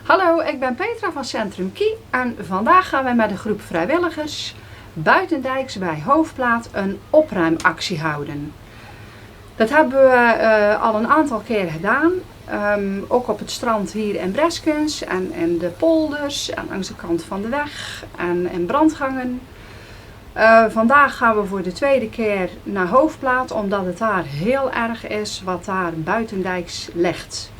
Hallo, ik ben Petra van Centrum Kie en vandaag gaan we met een groep vrijwilligers buitendijks bij Hoofdplaat een opruimactie houden. Dat hebben we al een aantal keer gedaan, ook op het strand hier in Breskens en in de polders en langs de kant van de weg en in brandgangen. Vandaag gaan we voor de tweede keer naar Hoofdplaat omdat het daar heel erg is wat daar buitendijks ligt.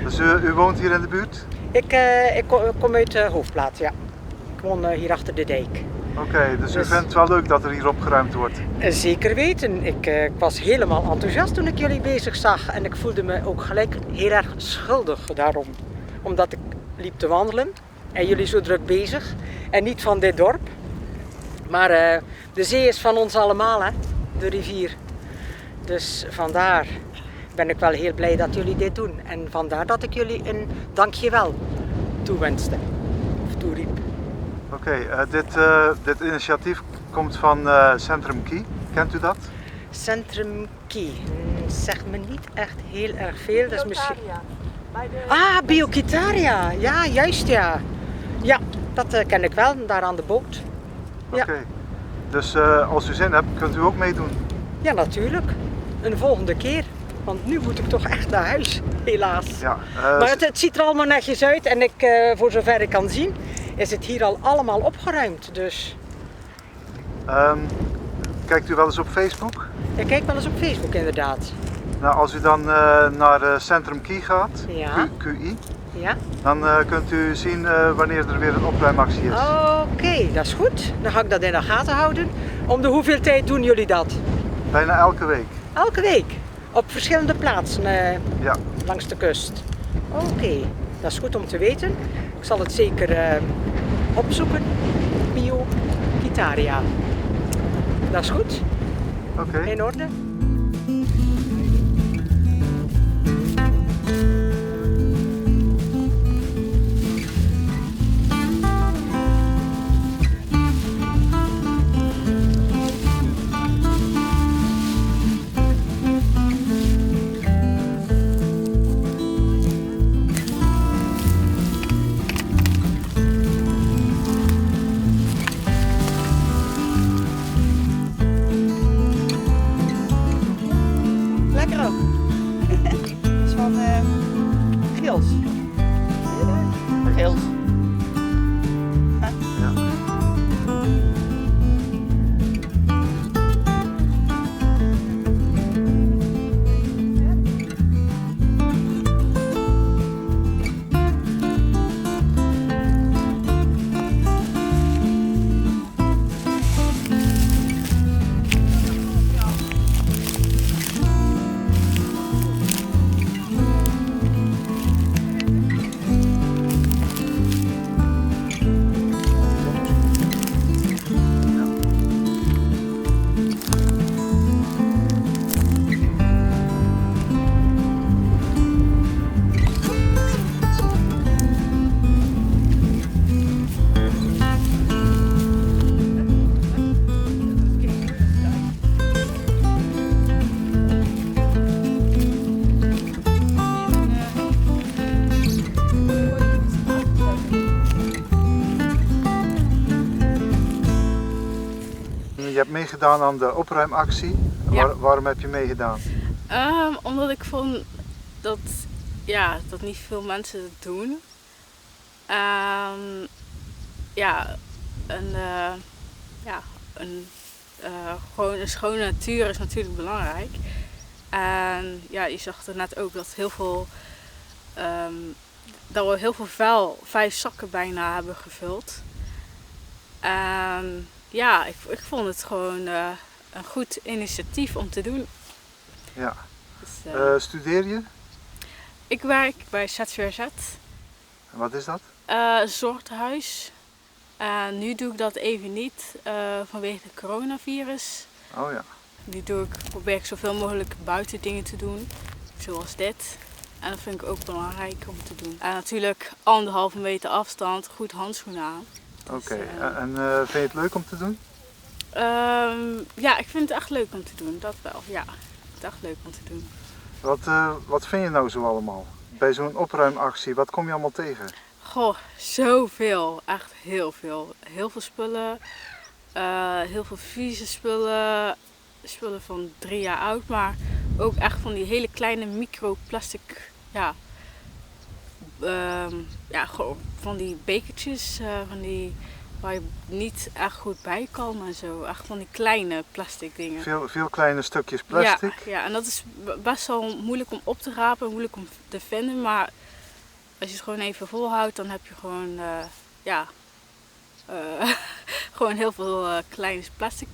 Dus u woont hier in de buurt? Ik kom uit Hoofdplaat, ja. Ik woon hier achter de dijk. Oké, dus u vindt het wel leuk dat er hier opgeruimd wordt? Zeker weten. Ik was helemaal enthousiast toen ik jullie bezig zag. En ik voelde me ook gelijk heel erg schuldig daarom. Omdat ik liep te wandelen en jullie zo druk bezig. En niet van dit dorp. Maar de zee is van ons allemaal, hè? De rivier. Dus vandaar ben ik wel heel blij dat jullie dit doen. En vandaar dat ik jullie een dankjewel toewenste. Of toeriep. Oké, dit initiatief komt van Centrum Kie. Kent u dat? Centrum Kie. Zegt me niet echt heel erg veel. Dat is misschien... Biokitaria. Ja, juist ja. Ja, dat ken ik wel, daar aan de boot. Ja. Oké. Dus als u zin hebt, kunt u ook meedoen? Ja, natuurlijk. Een volgende keer. Want nu moet ik toch echt naar huis, helaas. Ja, maar het ziet er allemaal netjes uit en voor zover ik kan zien, is het hier al allemaal opgeruimd. Dus... kijkt u wel eens op Facebook? Ik kijk wel eens op Facebook, inderdaad. Nou, als u dan naar Centrum Kie gaat, ja. QI, ja. dan kunt u zien wanneer er weer een opruimactie is. Oké, dat is goed. Dan ga ik dat in de gaten houden. Om de hoeveel tijd doen jullie dat? Bijna elke week. Elke week? Op verschillende plaatsen ja. Langs de kust? Oké, dat is goed om te weten. Ik zal het zeker opzoeken. Biokitaria. Dat is goed. Oké. In orde. Lekker ook. Het is van Gils. Gils. Ja. hebt meegedaan aan de opruimactie. Ja. Waarom heb je meegedaan? Omdat ik vond dat, ja, dat niet veel mensen het doen. Ja, gewoon een schone natuur is natuurlijk belangrijk. En ja, je zag er net ook dat dat we heel veel vuil, 5 zakken bijna hebben gevuld. En ja, ik vond het gewoon een goed initiatief om te doen. Ja. Dus, Studeer je? ik werk bij ZVRZ, En wat is dat? zorgtehuis. En nu doe ik dat even niet vanwege het coronavirus. Oh ja. Nu probeer ik zoveel mogelijk buiten dingen te doen, zoals dit. En dat vind ik ook belangrijk om te doen. En natuurlijk 1,5 meter afstand, goed handschoenen aan. Oké. Dus, En vind je het leuk om te doen? Ja, ik vind het echt leuk om te doen, dat wel. Ja, ik vind het echt leuk om te doen. Wat vind je nou zo allemaal? Bij zo'n opruimactie, wat kom je allemaal tegen? Goh, zoveel. Echt heel veel. Heel veel spullen. Heel veel vieze spullen. Spullen van 3 jaar oud, maar ook echt van die hele kleine microplastic, ja, gewoon van die bekertjes, van die waar je niet echt goed bij kan en zo. Echt van die kleine plastic dingen. Veel kleine stukjes plastic. Ja, en dat is best wel moeilijk om op te rapen, moeilijk om te vinden, maar als je het gewoon even volhoudt, dan heb je gewoon, gewoon heel veel kleine plastic.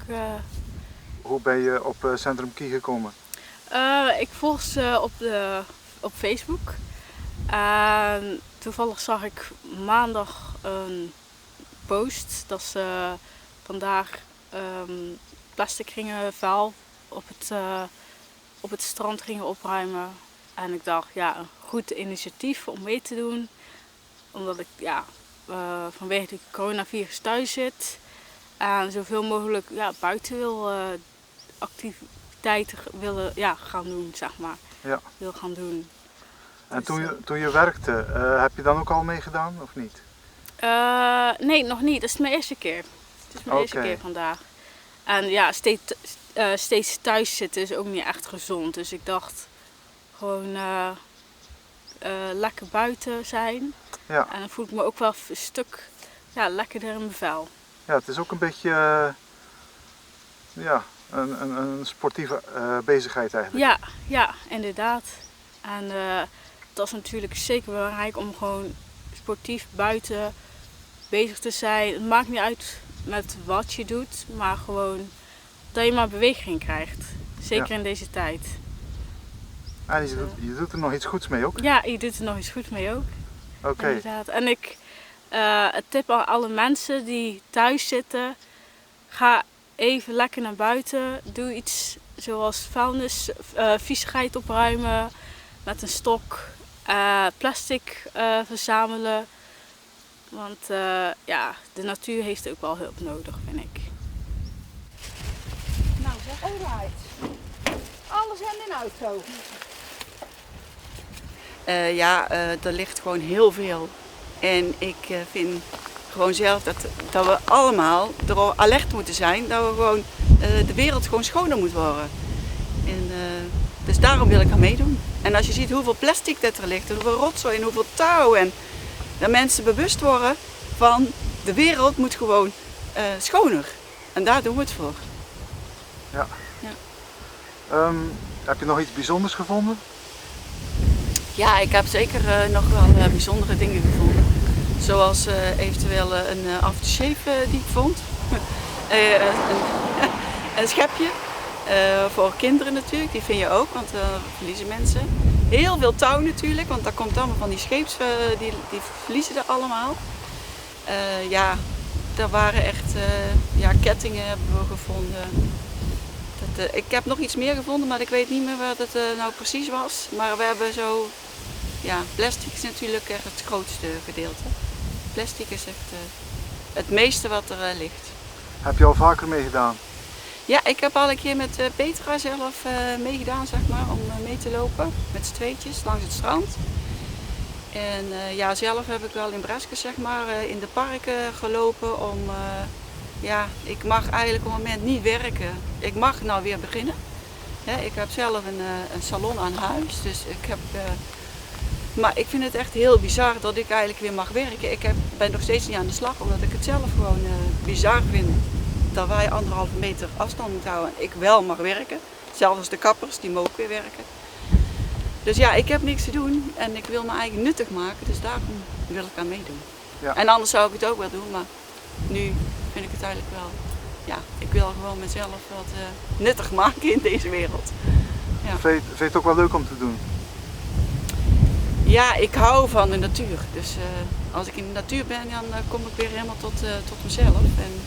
Hoe ben je op Centrum Kie gekomen? Ik volg ze op Facebook. En toevallig zag ik maandag een post dat ze vandaag plastic vuil op het strand gingen opruimen. En ik dacht, ja, een goed initiatief om mee te doen. Omdat ik vanwege de coronavirus thuis zit. En zoveel mogelijk buiten wil activiteiten gaan doen, zeg maar. Ja. Wil gaan doen. En Dus, toen je werkte, heb je dan ook al meegedaan of niet? nee, nog niet. Dat is mijn eerste keer. Het is mijn eerste keer vandaag. En ja, steeds thuis zitten is ook niet echt gezond. Dus ik dacht gewoon lekker buiten zijn. Ja. En dan voel ik me ook wel een stuk lekkerder in mijn vel. Ja, het is ook een beetje een sportieve bezigheid eigenlijk. Ja, inderdaad. En dat is natuurlijk zeker belangrijk om gewoon sportief buiten bezig te zijn. Het maakt niet uit met wat je doet, maar gewoon dat je maar beweging krijgt. Zeker in deze tijd. En je doet er nog iets goeds mee ook? Ja, je doet er nog iets goeds mee ook. Oké. Inderdaad. En ik tip aan alle mensen die thuis zitten, ga even lekker naar buiten. Doe iets zoals vuilnis, viezigheid opruimen met een stok, plastic verzamelen. Want de natuur heeft ook wel hulp nodig, vind ik. Nou zeg, alright. Alles in de auto. Er ligt gewoon heel veel. En ik vind gewoon zelf dat we allemaal er alert moeten zijn. Dat we gewoon, de wereld gewoon schoner moet worden. En, dus daarom wil ik aan meedoen. En als je ziet hoeveel plastic dat er ligt, en hoeveel rotzooi en hoeveel touw. En dat mensen bewust worden van de wereld moet gewoon schoner. En daar doen we het voor. Ja. Ja. Heb je nog iets bijzonders gevonden? Ja, ik heb zeker nog wel bijzondere dingen gevonden. Zoals eventueel een aftershave die ik vond. Een schepje. Voor kinderen natuurlijk, die vind je ook, want verliezen mensen. Heel veel touw natuurlijk, want dat komt allemaal van die scheeps, die verliezen er allemaal. Er waren echt kettingen hebben we gevonden. Ik heb nog iets meer gevonden, maar ik weet niet meer wat het nou precies was. Maar we hebben zo, plastic is natuurlijk echt het grootste gedeelte. Plastic is echt het meeste wat er ligt. Heb je al vaker meegedaan? Ja, ik heb al een keer met Petra zelf meegedaan, zeg maar, om mee te lopen. Met z'n tweetjes langs het strand. En zelf heb ik wel in Breskes, zeg maar, in de parken gelopen om ja, ik mag eigenlijk op het moment niet werken. Ik mag nou weer beginnen. Ik heb zelf een salon aan huis, dus maar ik vind het echt heel bizar dat ik eigenlijk weer mag werken. Ik ben nog steeds niet aan de slag, omdat ik het zelf gewoon bizar vind dat wij 1,5 meter afstand moeten houden en ik wel mag werken. Zelfs als de kappers, die mogen weer werken. Dus ja, ik heb niks te doen en ik wil me eigenlijk nuttig maken, dus daarom wil ik aan meedoen. Ja. En anders zou ik het ook wel doen, maar nu vind ik het eigenlijk wel, ja, ik wil gewoon mezelf wat nuttig maken in deze wereld. Ja. Vind je het ook wel leuk om te doen? Ja, ik hou van de natuur. Dus als ik in de natuur ben, dan kom ik weer helemaal tot mezelf. En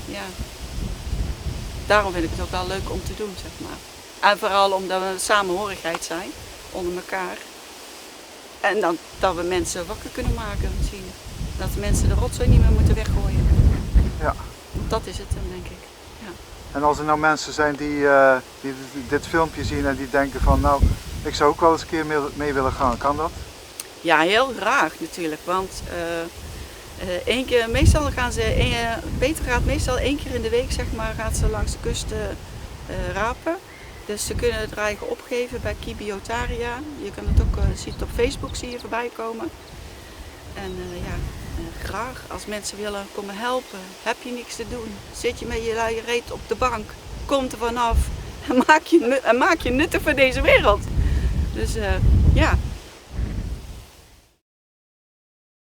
ja, daarom vind ik het ook wel leuk om te doen, zeg maar. En vooral omdat we samenhorigheid zijn, onder elkaar. En dan, dat we mensen wakker kunnen maken misschien. Dat de mensen de rotzooi niet meer moeten weggooien. Ja. Dat is het dan, denk ik. Ja. En als er nou mensen zijn die dit filmpje zien en die denken van nou, ik zou ook wel eens een keer mee willen gaan, kan dat? Ja, heel graag natuurlijk, want meestal gaan ze, Peter gaat meestal 1 keer in de week, zeg maar, gaat ze langs de kust rapen. Dus ze kunnen het eigen opgeven bij Kibiotaria. Je kan het ook, ziet het op Facebook, zie je voorbij komen. En graag, als mensen willen komen helpen, heb je niks te doen. Zit je met je luie reet op de bank, kom er vanaf en maak je nuttig voor deze wereld. Dus ja.